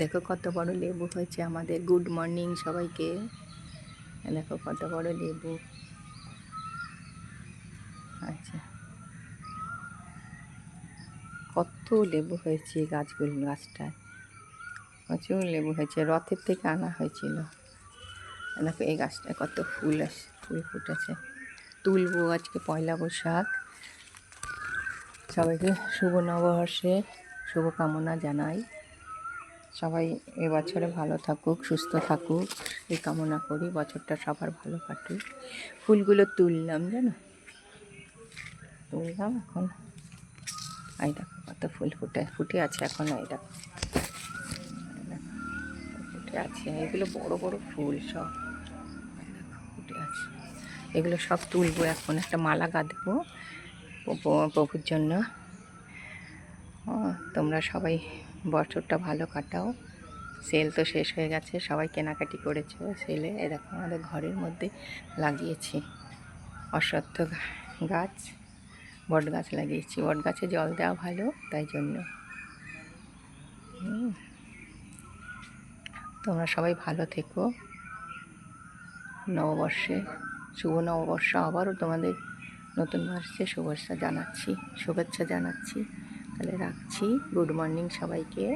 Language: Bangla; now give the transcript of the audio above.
দেখো কত বড় লেবু হয়েছে আমাদের। গুড মর্নিং সবাইকে। দেখো কত বড় লেবু। আচ্ছা, কত লেবু হয়েছে গাছটায়, প্রচুর লেবু হয়েছে। রথের থেকে আনা হয়েছিল। দেখো এই গাছটায় কত ফুল ফুটেছে। তুলবো আজকে পয়লা বৈশাখ। সবাইকে শুভ নববর্ষে শুভকামনা জানাই। সবাই এবছরে ভালো থাকুক, সুস্থ থাকুক, এই কামনা করি। বছরটা সবার ভালো কাটুক। ফুলগুলো তুললাম, জানো, তুললাম এখন। এই দেখো কত ফুল ফুটে আছে এখন। এই দেখো ফুটে আছে, এগুলো বড় বড় ফুল সব। দেখো ফুটে আছে, এগুলো সব তুলবো এখন। একটা মালা গাঁথবো প্রভুর জন্য। তোমরা সবাই বছরটা ভালো কাটাও। সেল তো শেষ হয়ে গেছে, সবাই কেনাকাটি করেছে সেলে। এ দেখো আমাদের ঘরের মধ্যে লাগিয়েছি অশ্বত্থ গাছ, বট গাছ লাগিয়েছি। বট গাছে জল দেওয়া ভালো, তাই জন্য। তোমরা সবাই ভালো থেকো। নববর্ষে শুভ নববর্ষ। আবারও তোমাদের নতুন বর্ষে শুভেচ্ছা জানাচ্ছি। তাহলে রাখছি। গুড মর্নিং সবাইকে।